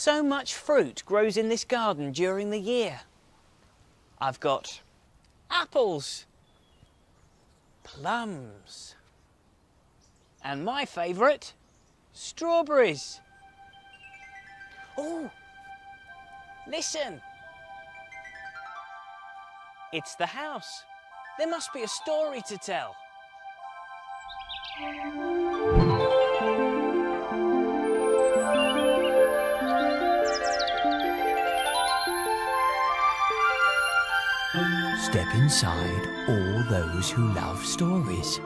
so much fruit grows in this garden during the year. I've got apples, plums, and my favourite, strawberries. Oh, listen. It's the house. There must be a story to tell. Step inside, all those who love stories.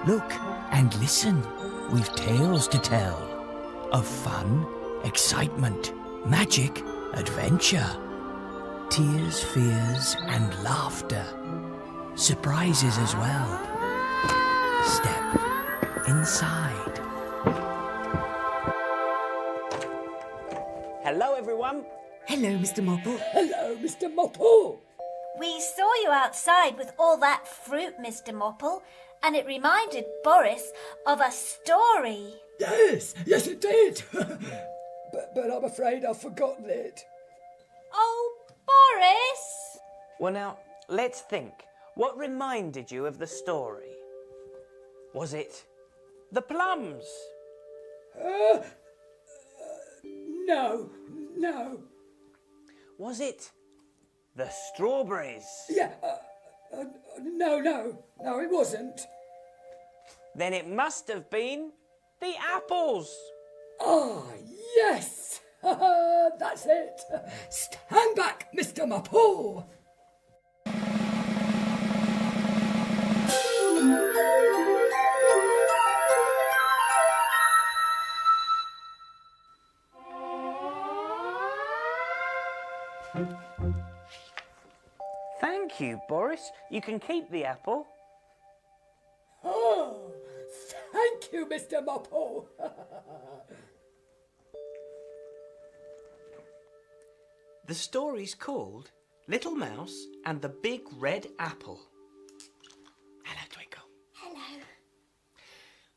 Look and listen, we've tales to tell of fun, excitement, magic, adventure, tears, fears and laughter, surprises as well. Step inside. Hello, everyone. Hello, Mr Mopple. Hello, Mr Mopple. We saw you outside with all that fruit, Mr Mopple, and it reminded Boris of a story. Yes, it did. but I'm afraid I've forgotten it. Oh, Boris! Well, now, let's think. What reminded you of the story? Was it the plums? No. Was it the strawberries? Yeah, no, it wasn't. Then it must have been the apples. Ah, yes. That's it. Stand back, Mr Mopple. Thank you, Boris. You can keep the apple. Oh, thank you, Mr Mopple. The story's called Little Mouse and the Big Red Apple. Hello, Twinkle. Hello.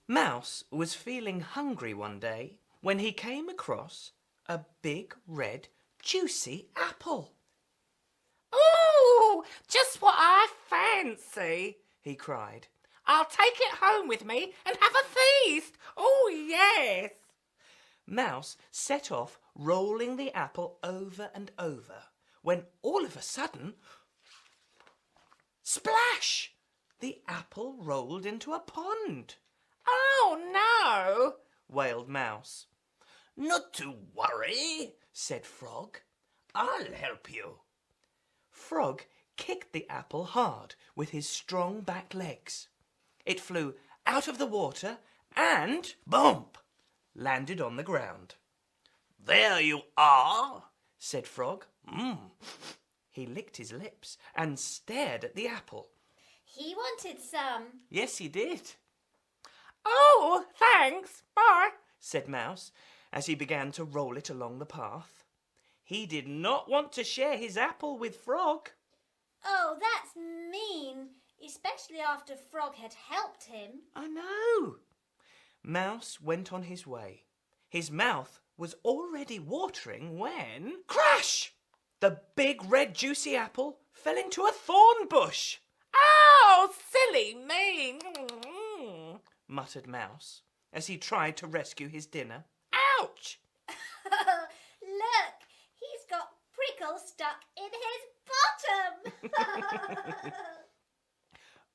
Mouse was feeling hungry one day when he came across a big, red, juicy apple. "Ooh, just what I fancy," he cried. "I'll take it home with me and have a feast. Oh, yes." Mouse set off rolling the apple over and over when all of a sudden, splash! The apple rolled into a pond. "Oh, no," wailed Mouse. "Not to worry," said Frog. "I'll help you." Frog kicked the apple hard with his strong back legs. It flew out of the water and, bump, landed on the ground. "There you are," said Frog. He licked his lips and stared at the apple. He wanted some. Yes, he did, "Oh, thanks. Bye," said Mouse as he began to roll it along the path. He did not want to share his apple with Frog. Oh, that's mean, especially after Frog had helped him. I know. Mouse went on his way. His mouth was already watering when... Crash! The big red juicy apple fell into a thorn bush. "Oh, silly me," muttered Mouse as he tried to rescue his dinner. "Ouch." Look, he's got prickles stuck in his bottom.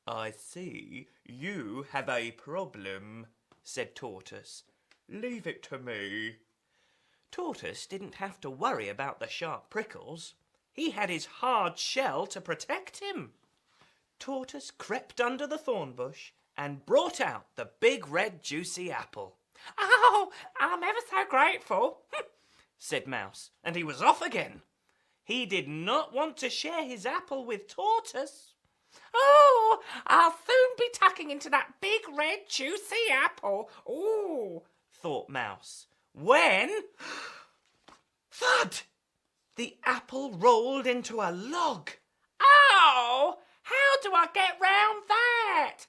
"I see you have a problem," said Tortoise. "Leave it to me." Tortoise didn't have to worry about the sharp prickles. He had his hard shell to protect him. Tortoise crept under the thorn bush and brought out the big red juicy apple. "Oh, I'm ever so grateful," said Mouse, and he was off again. He did not want to share his apple with Tortoise. "Oh, I'll soon be tucking into that big red juicy apple. Ooh," thought Mouse, when... thud! The apple rolled into a log. "Oh, how do I get round that?"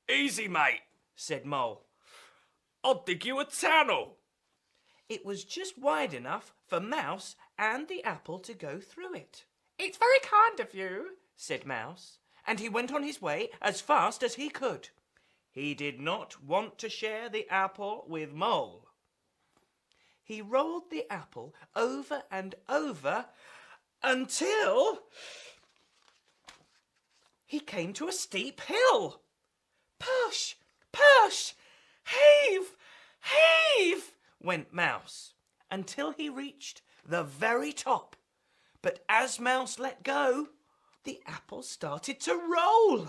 "Easy, mate," said Mole. "I'll dig you a tunnel." It was just wide enough for Mouse and the apple to go through it. It's very kind of you, said Mouse, and he went on his way as fast as he could. He did not want to share the apple with Mole. He rolled the apple over and over until he came to a steep hill. Push, push, heave, heave, went Mouse, until he reached the very top. But as Mouse let go, the apple started to roll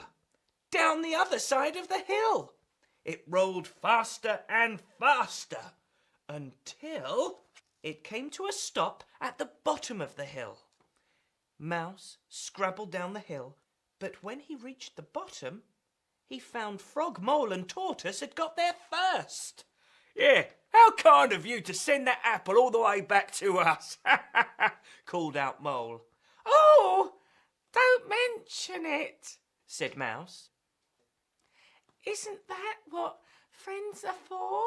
down the other side of the hill. It rolled faster and faster until it came to a stop at the bottom of the hill. Mouse scrabbled down the hill, but when he reached the bottom, he found Frog, Mole and Tortoise had got there first. Yeah, how kind of you to send that apple all the way back to us, called out Mole. Oh, don't mention it, said Mouse. Isn't that what friends are for?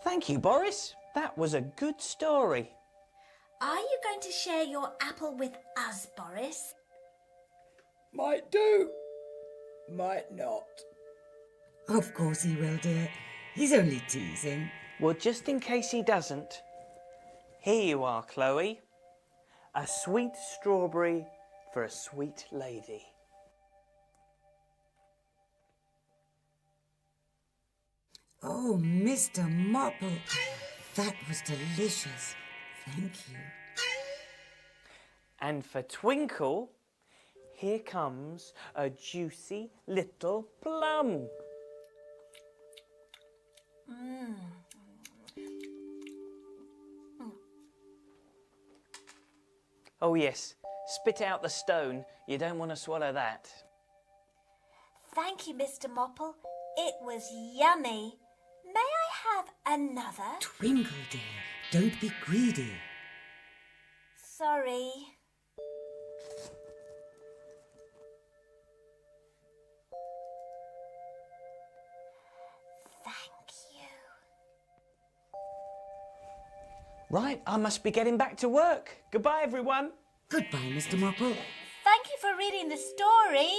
Thank you, Boris. That was a good story. Are you going to share your apple with us, Boris? Might do, might not. Of course he will, dear. He's only teasing. Well, just in case he doesn't, here you are, Chloe. A sweet strawberry for a sweet lady. Oh, Mr Mopple, that was delicious. Thank you. And for Twinkle, here comes a juicy little plum. Oh yes, spit out the stone. You don't want to swallow that. Thank you, Mr Mopple. It was yummy. May I have another? Twinkle, dear, don't be greedy. Sorry. Thank you. Right, I must be getting back to work. Goodbye, everyone. Goodbye, Mr Mopple. Thank you for reading the story.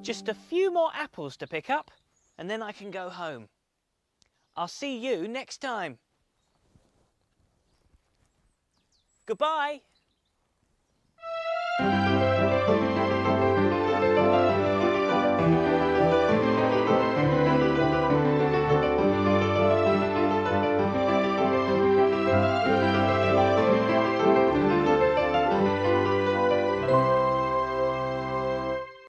Just a few more apples to pick up, and then I can go home. I'll see you next time. Goodbye.